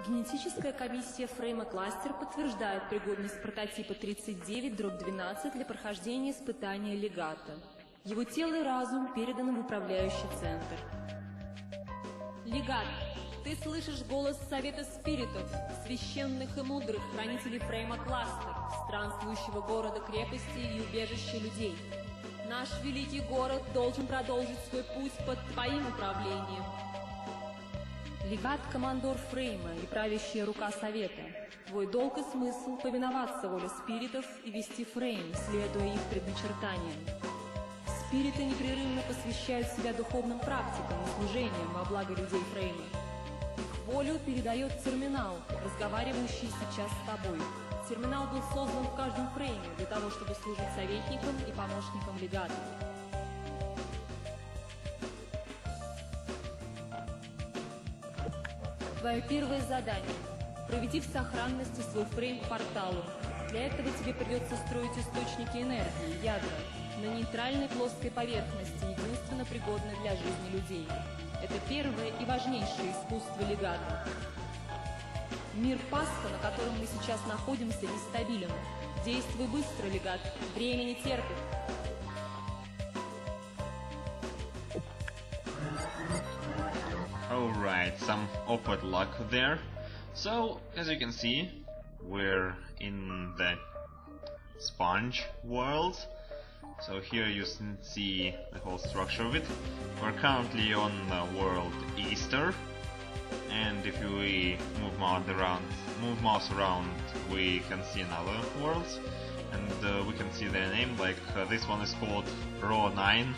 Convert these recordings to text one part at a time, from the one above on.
Генетическая комиссия фрейма кластер подтверждает пригодность прототипа 39/12 для прохождения испытания легата. Его тело и разум переданы в управляющий центр. Легат, ты слышишь голос Совета Спиритов, священных и мудрых хранителей фрейма кластер, странствующего города-крепости и убежища людей. Наш великий город должен продолжить свой путь под твоим управлением. Легат — командор фрейма и правящая рука Совета. Твой долг и смысл — повиноваться воле спиритов и вести фрейм, следуя их предначертаниям. Спириты непрерывно посвящают себя духовным практикам и служениям во благо людей фрейма. Их волю передает терминал, разговаривающий сейчас с тобой. Терминал был создан в каждом фрейме для того, чтобы служить советникам и помощникам легата. Твое первое задание – проведи в сохранности свой фрейм к порталу. Для этого тебе придется строить источники энергии, ядра, на нейтральной плоской поверхности, единственно пригодной для жизни людей. Это первое и важнейшее искусство легата. Мир Пасха, на котором мы сейчас находимся, нестабилен. Действуй быстро, легат, время не терпит. Alright, some awkward luck there. So, as you can see, we're in the sponge world. So here you see the whole structure of it. We're currently on the world Easter, and if we move mouse around, we can see another worlds, and we can see their name. Like this one is called Raw 9,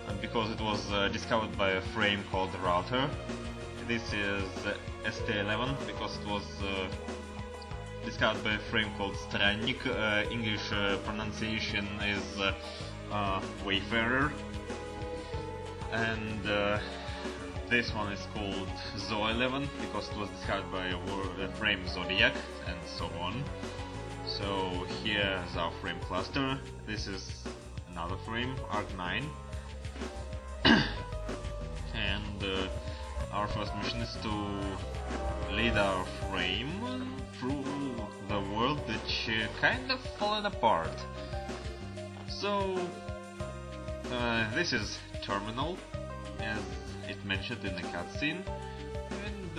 and because it was discovered by a frame called Router. This is ST11 because it was discovered by a frame called Strannik. English pronunciation is Wayfarer. And this one is called Zo11 because it was discovered by a frame Zodiac, and so on. So here's our frame cluster. This is another frame, Arc9. And our first mission is to lead our frame through the world that's kind of fallen apart. So this is Terminal, as it mentioned in the cutscene, and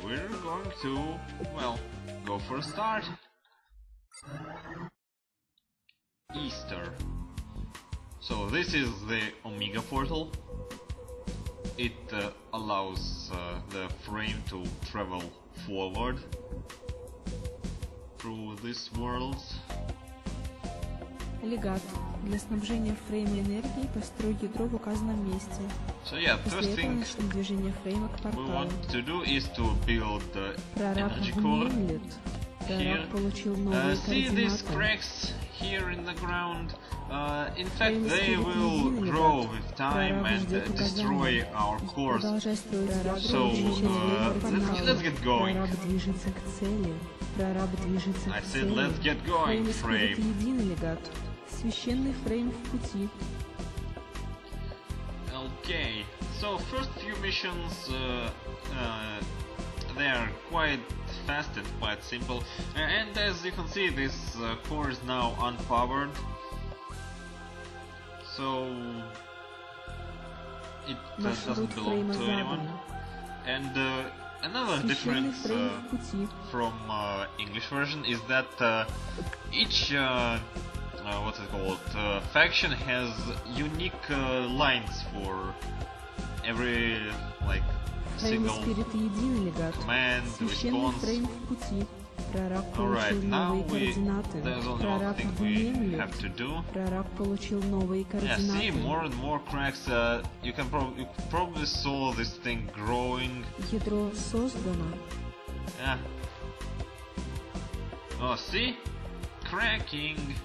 we're going to, well, go for a start. Easter. So this is the Omega portal. It allows the frame to travel forward through this world. Легат. Для снабжения фрейма энергией построй ядро в указанном месте. So yeah, first thing начнем движение фрейма к we порталу. want to do is to build the Прораб energy core внемлет. here. Прораб получил новые See these координаты. cracks here in the ground? In fact, they will grow with time and destroy our course. Продолжай строить ядро. So let's get going. Прораб движется к цели. Прораб движется I к said цели. let's get going, Фрейм и спирит frame. едины, легат. Священный фрейм в пути. Okay, so first few missions, they are quite fast and quite simple, and as you can see, this core is now unpowered, so it doesn't belong to anyone. And another difference from English version is that each what's it called, faction has unique lines for every, like, single command, response. Alright, now there's only one thing we have to do. Yeah, see, more and more cracks. You probably saw this thing growing. Yeah. Oh, see? Cracking.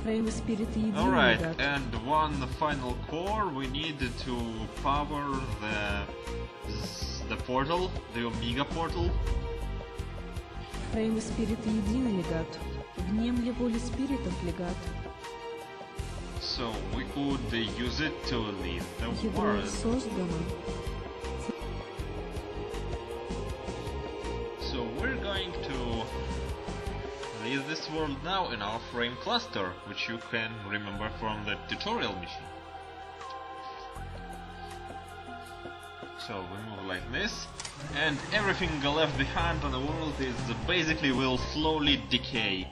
Alright, and one final core. We need to power the portal, the Omega portal. Фреймы спириты едины, легат. Внемли воли спиритов, легат. So we could use it to lead the Ядро world. создано. So we're this world now in our frame cluster, which you can remember from the tutorial mission. So we move like this, and everything left behind on the world is basically will slowly decay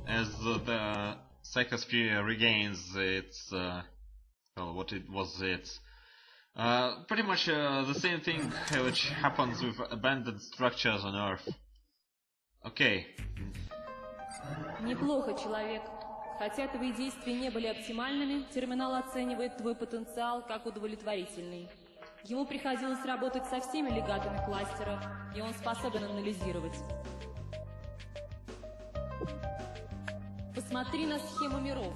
as the psychosphere regains its well, what it was its. Pretty much the same thing which happens with abandoned structures on Earth. Okay. Неплохо, человек. Хотя твои действия не были оптимальными, терминал оценивает твой потенциал как удовлетворительный. Ему приходилось работать со всеми легатами кластера, и он способен анализировать. Посмотри на схему миров.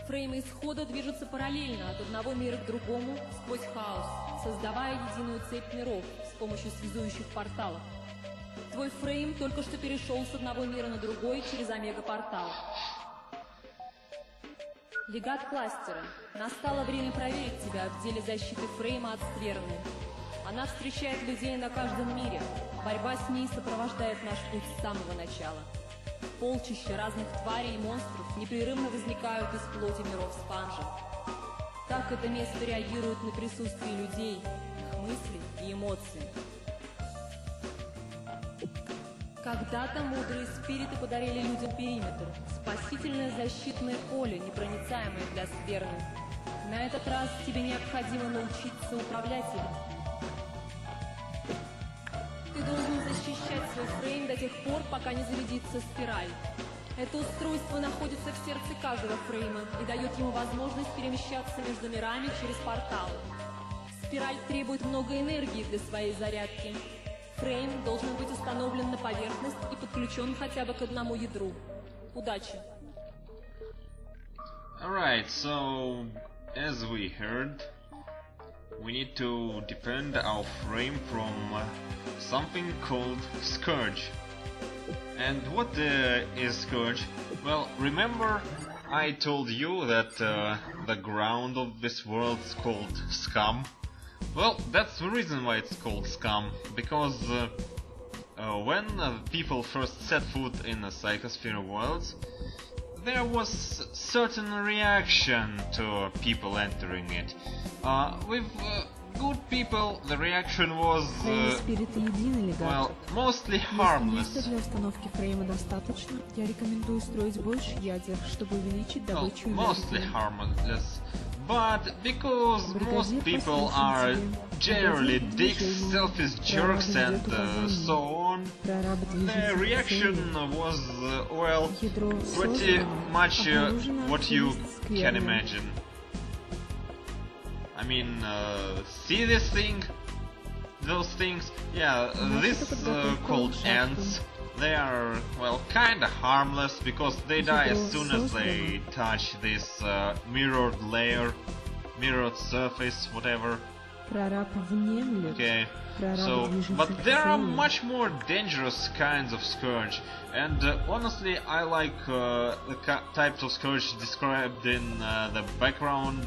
Фреймы исхода движутся параллельно от одного мира к другому сквозь хаос, создавая единую цепь миров с помощью связующих порталов. Твой фрейм только что перешел с одного мира на другой через омега-портал. Легат кластера, настало время проверить тебя в деле защиты фрейма от скверны. Она встречает людей на каждом мире. Борьба с ней сопровождает наш путь с самого начала. Полчища разных тварей и монстров непрерывно возникают из плоти миров спанжа. Так это место реагирует на присутствие людей, их мыслей и эмоций. Когда-то мудрые спириты подарили людям периметр, спасительное защитное поле, непроницаемое для скверны. На этот раз тебе необходимо научиться управлять им. Ты должен защищать свой фрейм до тех пор, пока не зарядится спираль. Это устройство находится в сердце каждого фрейма и дает ему возможность перемещаться между мирами через порталы. Спираль требует много энергии для своей зарядки. Фрейм должен быть установлен на поверхность и подключен хотя бы к одному ядру. Удачи! Alright, so as we heard, we need to defend our frame from something called scourge. And what is scourge? Well, remember I told you that the ground of this world is called scum? Well, that's the reason why it's called scum, because when people first set foot in the psychosphere world, there was certain reaction to people entering it. With good people, the reaction was, Спириты едины, легат. well, mostly Если harmless. места для установки фрейма достаточно, я рекомендую строить больше ядер, чтобы увеличить Well, добычу mostly энергии. harmless. But because most people are generally dicks, selfish jerks and so on, Прораб the движется к reaction цели. was, well, Ядро pretty создано, much обнаружена what you активность can скверны. imagine. I mean, see this thing? Those things? Yeah, this called ants. They are, well, kinda harmless because they die as soon as they touch this mirrored layer, mirrored surface, whatever. Прораб внемлет. Okay, Прораб so, движется but к there are цели. much more dangerous kinds of scourge, and honestly, I like the types of scourge described in the background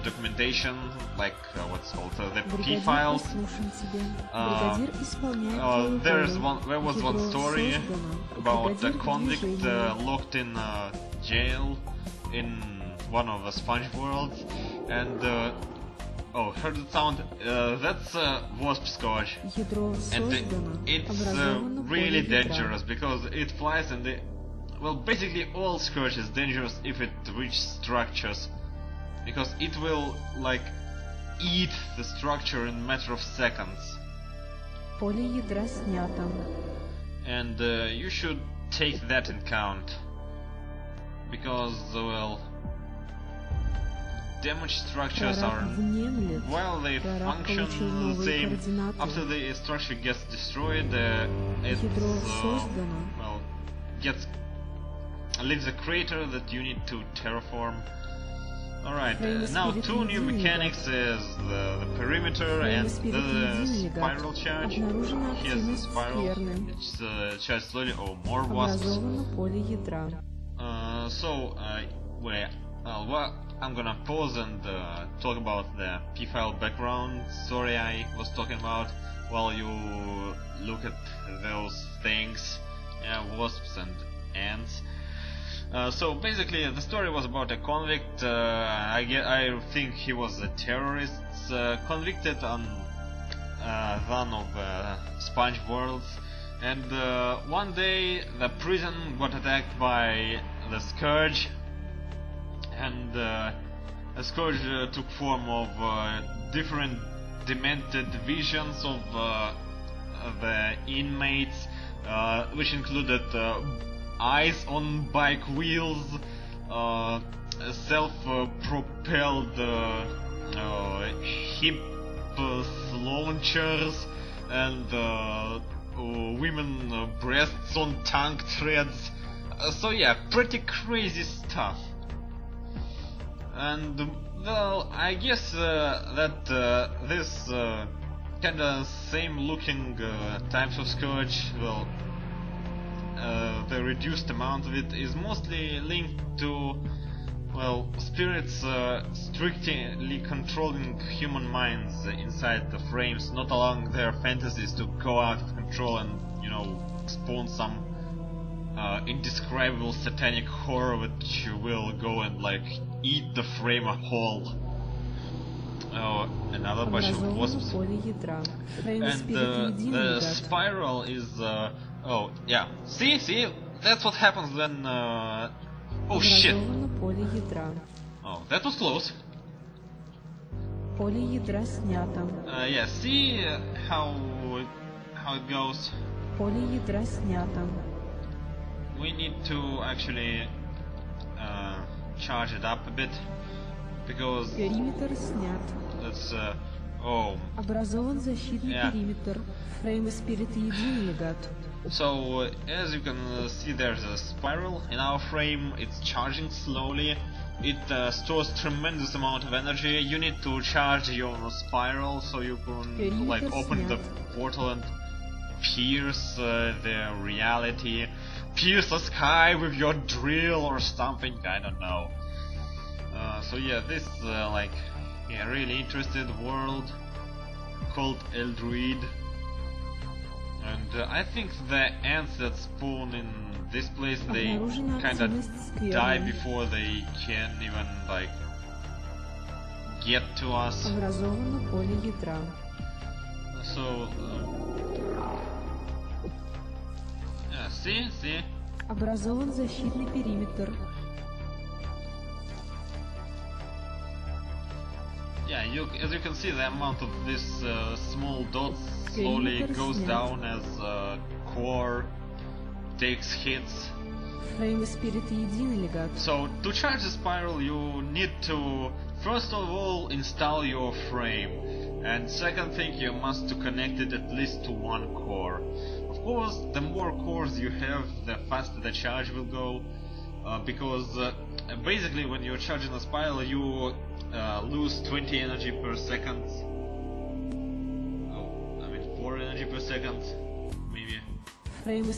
documentation, like what's called the P Бригадир files. послушен тебе. Бригадир исполняет твою волю. There was one Ядро story создано. about a Бригадир в convict движении. locked in jail in one of the sponge worlds, and oh, heard the sound? That's wasp scourge, Ядро and создано. it's Образовано really поле ядра. dangerous because it flies and well, basically all scourge is dangerous if it reaches structures, because it will like eat the structure in a matter of seconds. Поле ядра снято. And you should take that in count, because well, damaged structures Прораб are, внемлет. while they Прораб function получил the новые same, координаты. after the structure gets destroyed, it's Ядро создано. well, leaves a crater that you need to terraform. Alright, Фреймы now спирита two new едины, mechanics is the perimeter Фреймы and спирита the едины, легат. spiral charge. Обнаружена Here's the активность spiral, скверны. it's charged slowly, oh, more wasps. Образовано поле ядра. Well, I'm gonna pause and talk about the P-file background story I was talking about while you look at those things. Yeah, wasps and ends. So basically, the story was about a convict. I think he was a terrorist, convicted on one of Sponge worlds, and one day the prison got attacked by the scourge, and the scourge took form of different demented visions of the inmates, which included eyes on bike wheels, self-propelled hip launchers, and women breasts on tongue threads. So yeah, pretty crazy stuff. And well, I guess that this kinda same looking types of scourge, well, the reduced amount of it is mostly linked to, well, spirits strictly controlling human minds inside the frames, not allowing their fantasies to go out of control and, you know, spawn some indescribable satanic horror which will go and like eat the frame whole. Oh, another bunch of wasps. And the spiral is oh yeah, see, that's what happens when oh shit. Oh, that was close. Yeah, see how it goes. We need to actually charge it up a bit, because that's oh yeah. So as you can see, there's a spiral in our frame. It's charging slowly. It stores tremendous amount of energy. You need to charge your spiral so you can like open the portal and pierce the reality, pierce the sky with your drill or something, I don't know. So yeah, this like really interesting world called Eldruid, and I think the ants that spawn in this place, they kinda die before they can even like get to us. So see? Образован защитный периметр. Yeah, as you can see, the amount of this small dots slowly goes down as core takes hits. So to charge the spiral, you need to first of all install your frame, and second thing, you must to connect it at least to one core. Of course, the more cores you have, the faster the charge will go, because basically when you're charging a spiral, you lose 20 energy per second. Oh, I mean 4 energy per second, maybe. Maybe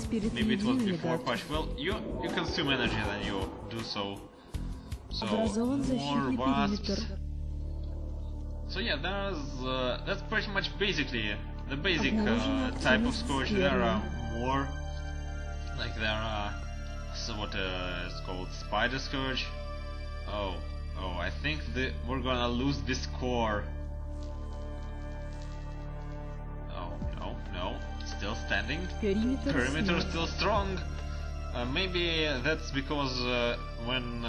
it was before patch. Well, you consume energy then you do so. So more wasps. So yeah, that's pretty much basically the basic type of scourge. There are more, like there are what it's called, spider scourge. Oh, I think we're gonna lose this core. Oh, no, still standing. Perimeter still strong. Maybe that's because when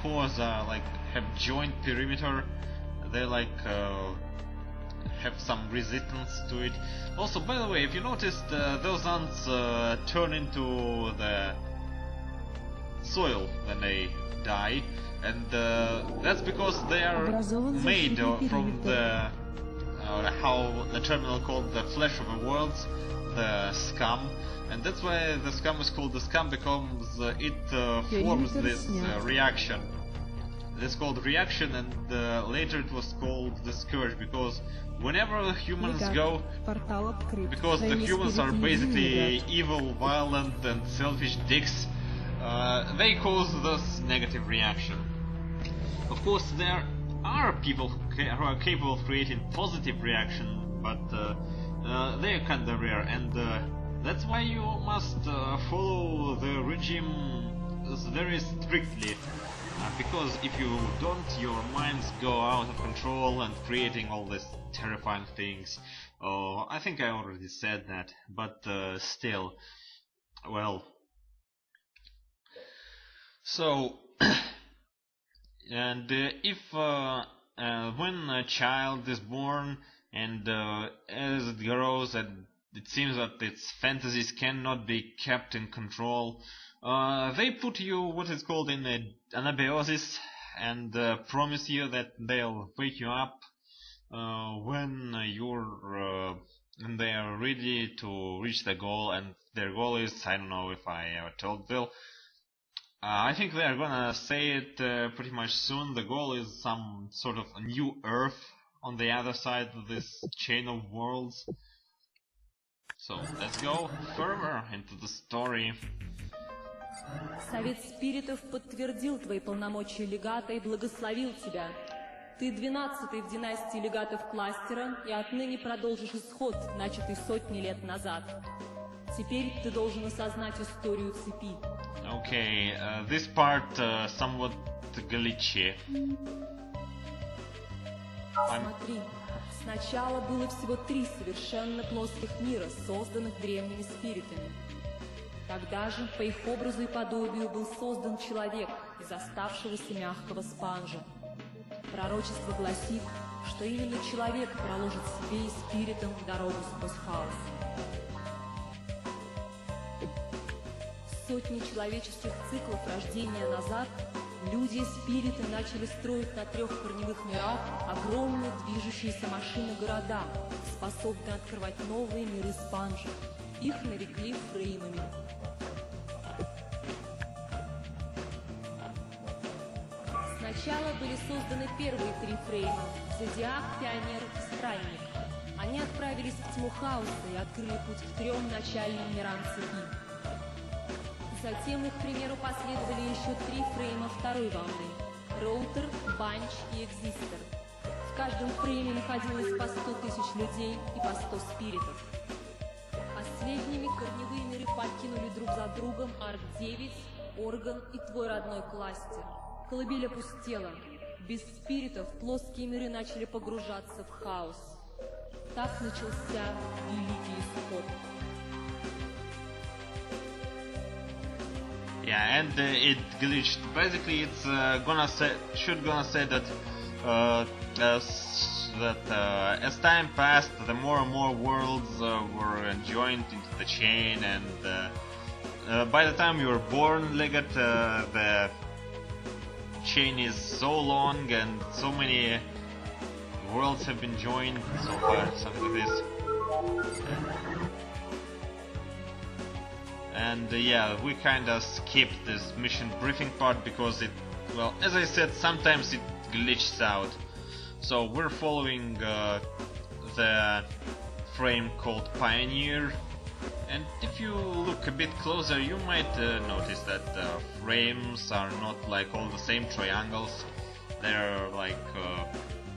cores are like have joint perimeter, they like have some resistance to it. Also, by the way, if you noticed, those ants turn into the soil when they die, and that's because they are made from the how the terminal called the flesh of the worlds, the scum, and that's why the scum is called the scum, because it forms this reaction. It's called reaction, and later it was called the scourge, because whenever humans go, because the humans are basically evil, violent and selfish dicks, they cause this negative reaction. Of course, there are people who are capable of creating positive reaction, but they are kinda rare, and That's why you must follow the regime very strictly. Because if you don't, your minds go out of control and creating all these terrifying things. Oh, I think I already said that, but still, well. So, and if when a child is born and as it grows, and it seems that its fantasies cannot be kept in control, they put you what is called in anabiosis and promise you that they'll wake you up when they are ready to reach the goal, and their goal is, I don't know if I ever told Bill. I think they are gonna say it pretty much soon. The goal is some sort of a new Earth on the other side of this chain of worlds. So let's go further into the story. Совет спиритов подтвердил твои полномочия легата и благословил тебя. Ты 12-й в династии легатов кластера и отныне продолжишь исход, начатый сотни лет назад. Теперь ты должен осознать историю цепи. Okay, this part somewhat glitchy. Смотри, сначала было всего 3 совершенно плоских мира, созданных древними спиритами. Тогда же, по их образу и подобию, был создан человек из оставшегося мягкого спанжа. Пророчество гласит, что именно человек проложит себе и спиритам дорогу сквозь хаос. Сотни человеческих циклов рождения назад люди и спириты начали строить на 3 корневых мирах огромные движущиеся машины-города, способные открывать новые миры спанжа. Их нарекли фреймами. Сначала были созданы первые 3 фрейма – Зодиак, Пионер и Странник. Они отправились в тьму хаоса и открыли путь к 3 начальным мирам цепи. Затем их примеру последовали еще 3 фрейма второй волны – Роутер, Банч и Экзистер. В каждом фрейме находилось по 100 тысяч людей и по 100 спиритов. Последними корневые миры покинули друг за другом Арк-9, Орган и твой родной кластер. Колыбель опустела. Без спиритов плоские миры начали погружаться в хаос. Так начался Великий Исход. Yeah, and it glitched. Basically, it's gonna say that as time passed, the more and more worlds were joined into the chain, and by the time you were born, Legat, the chain is so long and so many worlds have been joined so far, something like this. And yeah, we kinda skipped this mission briefing part because it, well, as I said, sometimes it glitches out. So we're following the frame called Pioneer, and if you look a bit closer, you might notice that the frames are not like all the same triangles. They're like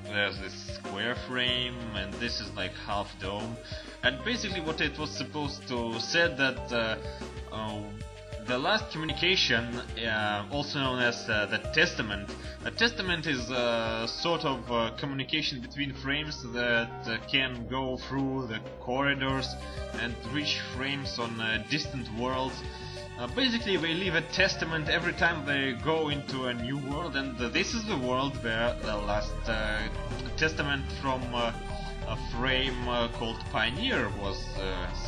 there's this square frame, and this is like half dome. And basically what it was supposed to say that the last communication, also known as the Testament. A Testament is a sort of communication between frames that can go through the corridors and reach frames on distant worlds. Basically, they leave a testament every time they go into a new world, and this is the world where the last testament from a frame called Pioneer was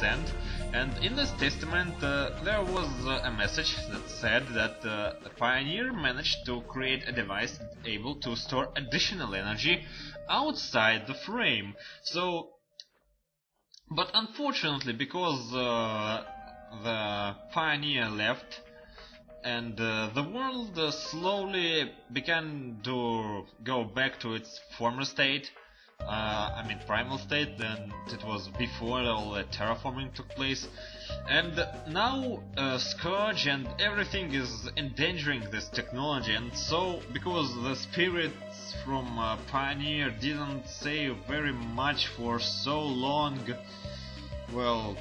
sent. And in this testament there was a message that said that the Pioneer managed to create a device able to store additional energy outside the frame. So, but unfortunately, because the Pioneer left and the world slowly began to go back to its former state, I mean primal state, and it was before all the terraforming took place. And now Scourge and everything is endangering this technology, and so because the spirits from Pioneer didn't say very much for so long, well,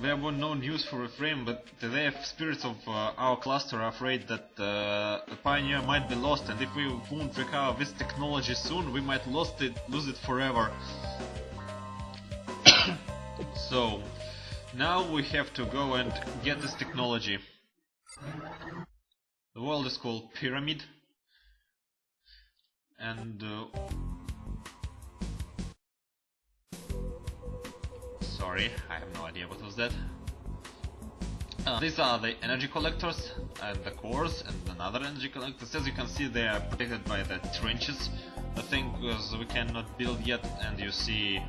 there were no news for a frame, but the spirits of our cluster are afraid that the Pioneer might be lost, and if we won't recover this technology soon, we might lose it forever. So now we have to go and get this technology. The world is called Pyramid, and sorry, I have no idea what was that. These are the energy collectors and the cores and another energy collectors. As you can see, they are protected by the trenches. The thing is, we cannot build yet, and you see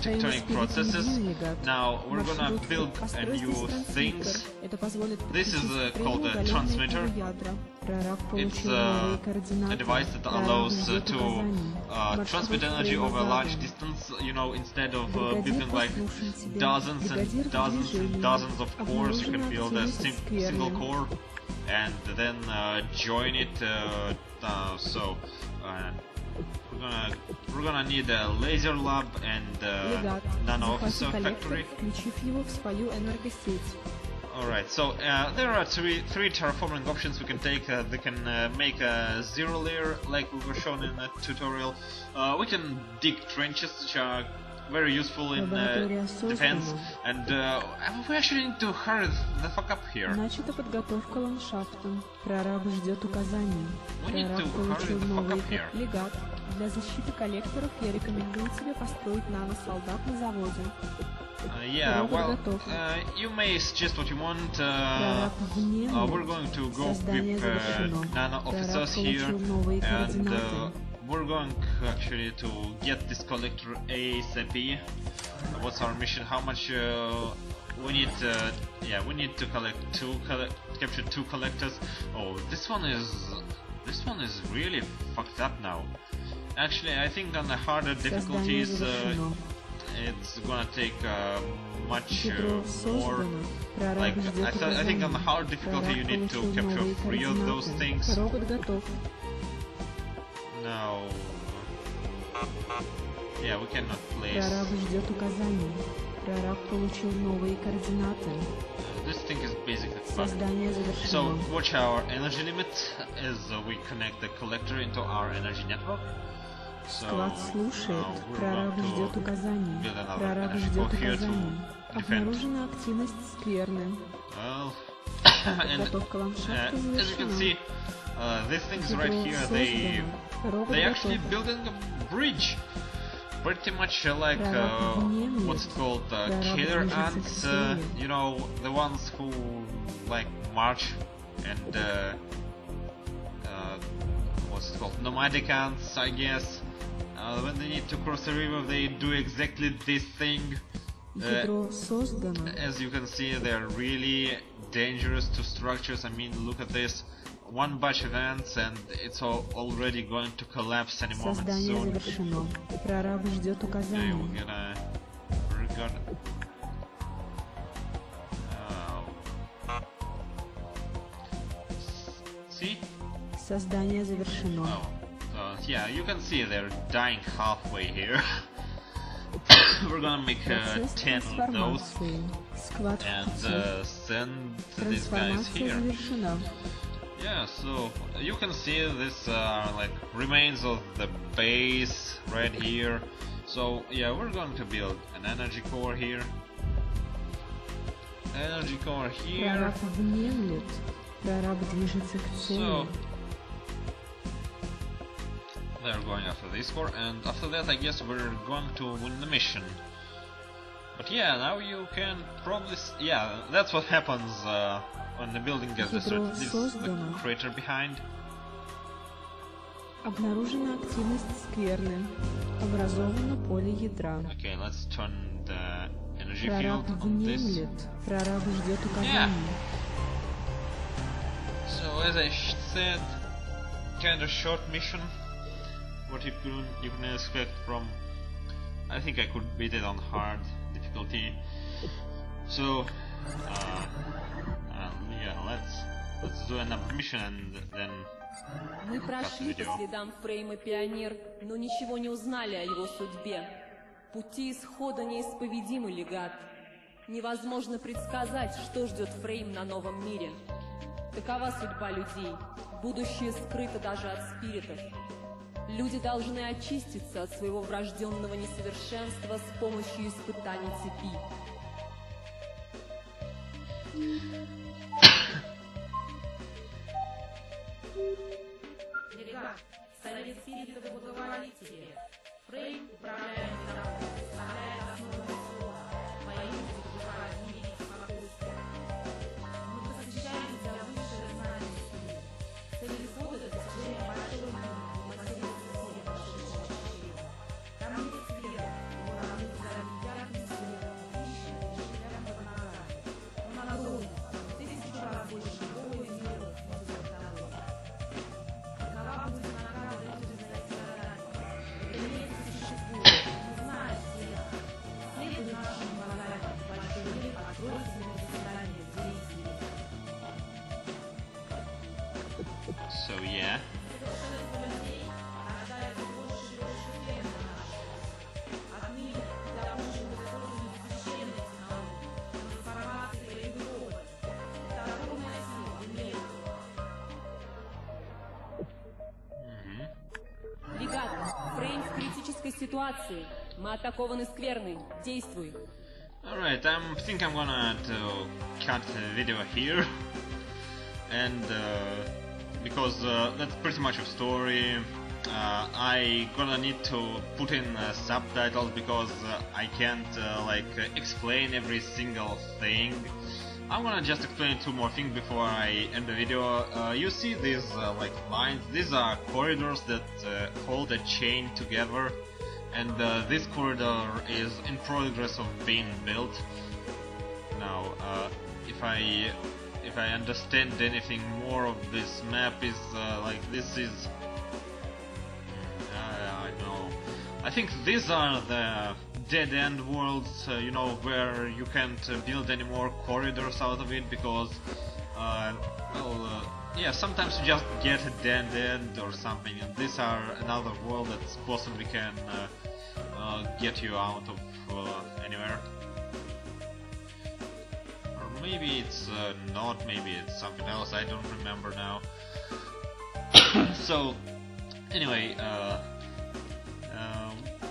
tectonic processes. Now we're gonna build a new things. This is called a transmitter. It's a device that allows to transmit energy over a large distance. You know, instead of building like dozens and dozens and dozens of cores, you can build a single core and then join it. We're gonna need a laser lab and nano officer factory. Alright, so there are three terraforming options we can take. They can make a zero layer like we were shown in the tutorial. We can dig trenches, which are very useful in defense, and we actually need to hurry the fuck up here. We need to hurry the fuck up here. Для защиты коллекторов я рекомендую тебе построить нано-солдат на заводе. Yeah, well, you may suggest what you want. We're going to go with nano officers here, and we're going actually to get this collector ASAP. What's our mission? How much we need? Yeah, we need to capture two collectors. Oh, this one is really fucked up now. Actually, I think on the harder difficulties, it's gonna take much more. Like, I think on the hard difficulty you need to capture 3 of those things. No. Yeah, we cannot place. This thing is basically bugged. So watch our energy limit as we connect the collector into our energy network. So we're going to build another energy core here to defend. Well, and as you can see, these things right here, they actually building a bridge. Pretty much like what's it called, killer ants, you know, the ones who like march, and what's it called, nomadic ants, I guess. When they need to cross a river, they do exactly this thing. As you can see, they're really dangerous to structures. I mean, look at this. One batch of ants and it's already going to collapse any moment soon. Okay, we're gonna see? Создание завершено. Yeah, you can see they're dying halfway here. We're gonna make 10 of those and send these guys here. Yeah, so you can see this like remains of the base right here. So yeah, we're going to build an energy core here. Energy core here. So they're going after this core, and after that I guess we're going to win the mission. But yeah, now you can probably yeah, that's what happens when the building gets destroyed. This is the crater behind. Обнаружена активность скверны. Образовано поле ядра. Okay, let's turn the energy field on this. Прораб ждет указаний. So as I said, kind of short mission. What you can expect from. I think I could beat it on hard difficulty. So yeah, let's do another mission and then. Мы прошли по следам Фрейма Пионер, но ничего не узнали о его судьбе. Пути исхода неисповедимы, легат. Невозможно предсказать, что ждет Фрейм на новом мире. Такова судьба людей. Будущее скрыто даже от спиритов. Люди должны очиститься от своего врожденного несовершенства с помощью испытаний цепи. Легат, совет спиритов благоволит тебе. Фрейм, управляя миром, составляет основу всего. Твои люди пребывают в мире спокойствия. Мы посвящаемся высшее знание силы. Цель исхода — достижение большого мира, материального мира, прошедшего через. Там нет света, его равны залит ярким светом, ищет и живет под ногами. Он огромен, в 1000 раз больше любого из мира, может того. Какова будет награда люди за эти задания? Это место существует, не знает света. Следуй нашим глазам, большой мир откроет себе заседание деятелей. So yeah. Легат, Фрейм в критической ситуации. Мы атакованы скверной. Действуй. Alright, I think I'm gonna cut the video here. And because that's pretty much of story, I gonna need to put in subtitles because I can't explain every single thing. I'm gonna just explain two more things before I end the video. You see these lines? These are corridors that hold a chain together, and this corridor is in progress of being built. Now, if I understand anything more of this map is this is I don't know. I think these are the dead end worlds, you know, where you can't build any more corridors out of it because yeah, sometimes you just get a dead end or something, and these are another world that possibly can get you out of anywhere. Maybe it's not, maybe it's something else, I don't remember now. So, anyway,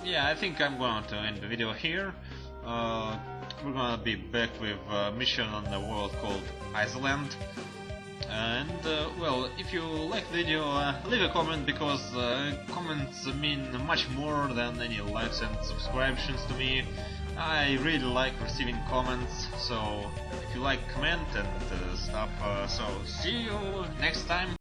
yeah, I think I'm going to end the video here. We're gonna be back with a mission on the world called Iceland. And, well, if you like the video, leave a comment because comments mean much more than any likes and subscriptions to me. I really like receiving comments, so if you like, comment and stuff. So see you next time.